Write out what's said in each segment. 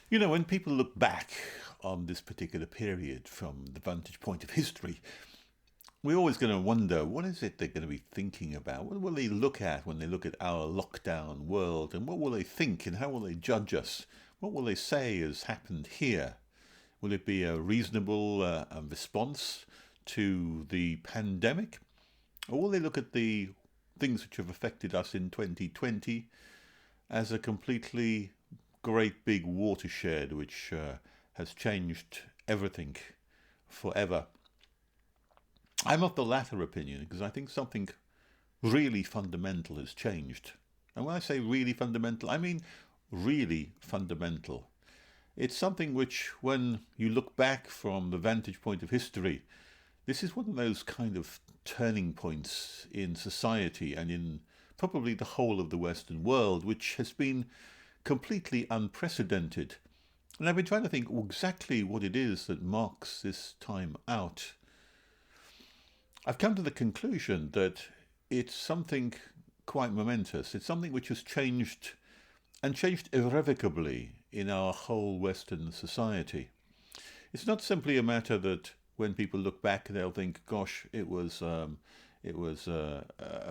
You know, when people look back on this particular period from the vantage point of history, we're always going to wonder what is it they're going to be thinking about? What will they look at when they look at our lockdown world? And what will they think and how will they judge us? What will they say has happened here? Will it be a reasonable response to the pandemic? Or will they look at the things which have affected us in 2020 as a completely great big watershed which has changed everything forever? I'm of the latter opinion because I think something really fundamental has changed. And when I say really fundamental, I mean really fundamental. It's something which, when you look back from the vantage point of history, this is one of those kind of turning points in society and in probably the whole of the Western world, which has been completely unprecedented. And I've been trying to think exactly what it is that marks this time out. I've come to the conclusion that it's something quite momentous. It's something which has changed and changed irrevocably in our whole Western society. It's not simply a matter that when people look back, they'll think, "Gosh, it was a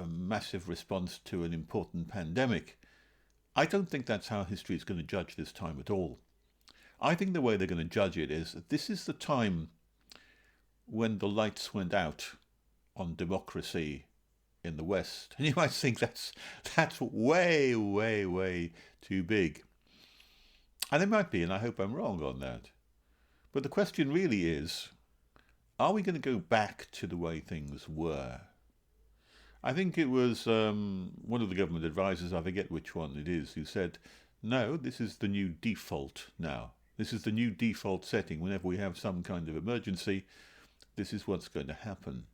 massive response to an important pandemic." I don't think that's how history is going to judge this time at all. I think the way they're going to judge it is that this is the time when the lights went out on democracy in the West. And you might think that's way, way, way too big. And it might be, and I hope I'm wrong on that. But the question really is, are we going to go back to the way things were? I think it was one of the government advisors, I forget which one it is, who said, no, this is the new default now. This is the new default setting. Whenever we have some kind of emergency, this is what's going to happen.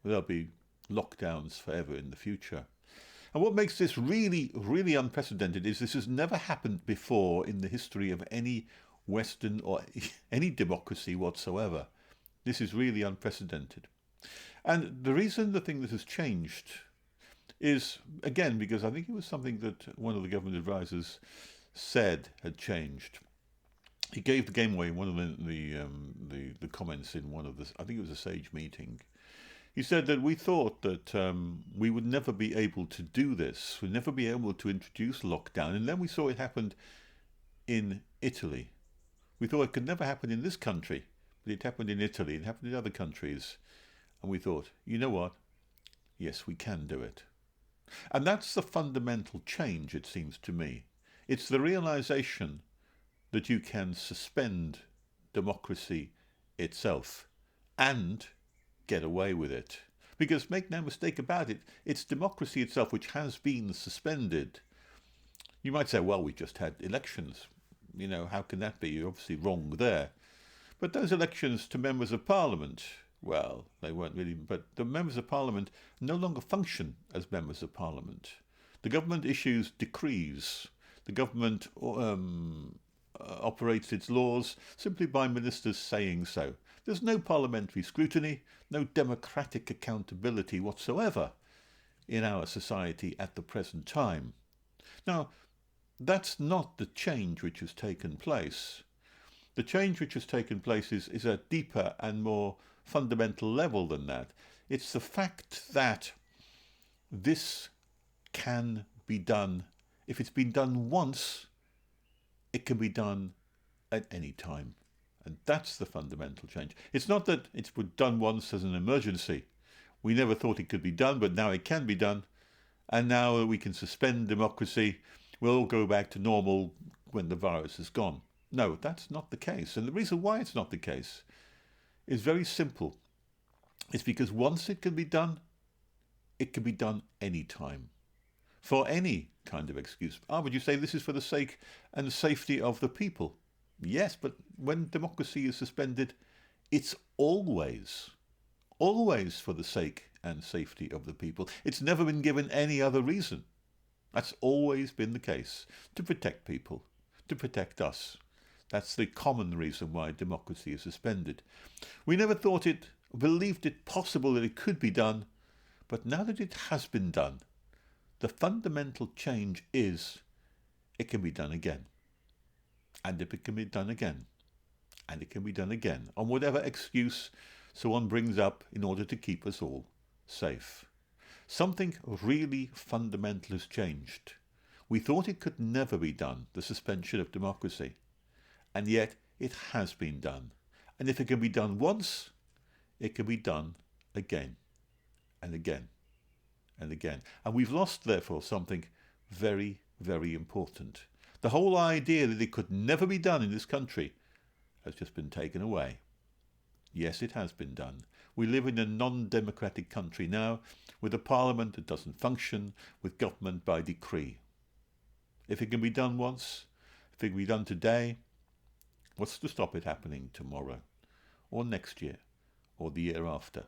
There'll be lockdowns forever in the future. And what makes this really, really unprecedented is this has never happened before in the history of any Western or any democracy whatsoever. This is really unprecedented. And the reason the thing that has changed is, again, because I think it was something that one of the government advisors said had changed. He gave the game away in one of the comments in one of the, I think it was a SAGE meeting. He said that we thought that we would never be able to do this, we'd never be able to introduce lockdown, and then we saw it happened in Italy. We thought it could never happen in this country, but it happened in Italy, it happened in other countries, and we thought, you know what? Yes, we can do it. And that's the fundamental change, it seems to me. It's the realization that you can suspend democracy itself and get away with it. Because make no mistake about it, it's democracy itself which has been suspended. You might say, well, we just had elections. You know, how can that be? You're obviously wrong there. But those elections to members of parliament, well, they weren't really, but the members of parliament no longer function as members of parliament. The government issues decrees. The government operates its laws simply by ministers saying so. There's no parliamentary scrutiny, no democratic accountability whatsoever in our society at the present time. Now, that's not the change which has taken place. The change which has taken place is a deeper and more fundamental level than that. It's the fact that this can be done. If it's been done once, it can be done at any time. And that's the fundamental change. It's not that it's done once as an emergency. We never thought it could be done, but now it can be done. And now that we can suspend democracy, we'll all go back to normal when the virus is gone. No, that's not the case. And the reason why it's not the case is very simple. It's because once it can be done any time. For any kind of excuse. Would you say this is for the sake and safety of the people? Yes, but when democracy is suspended, it's always for the sake and safety of the people. It's never been given any other reason. That's always been the case. To protect people, to protect us. That's the common reason why democracy is suspended. We never believed it possible that it could be done, but now that it has been done, the fundamental change is it can be done again. And if it can be done again, and it can be done again, on whatever excuse someone brings up in order to keep us all safe. Something really fundamental has changed. We thought it could never be done, the suspension of democracy. And yet it has been done. And if it can be done once, it can be done again and again and again. And we've lost, therefore, something very, very important. The whole idea that it could never be done in this country has just been taken away. Yes, it has been done. We live in a non-democratic country now, with a parliament that doesn't function, with government by decree. If it can be done once, if it can be done today, what's to stop it happening tomorrow, or next year, or the year after?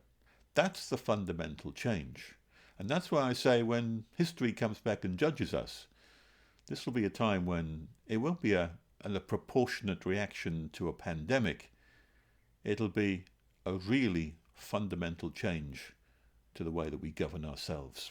That's the fundamental change. And that's why I say when history comes back and judges us, this will be a time when it won't be a proportionate reaction to a pandemic. It'll be a really fundamental change to the way that we govern ourselves.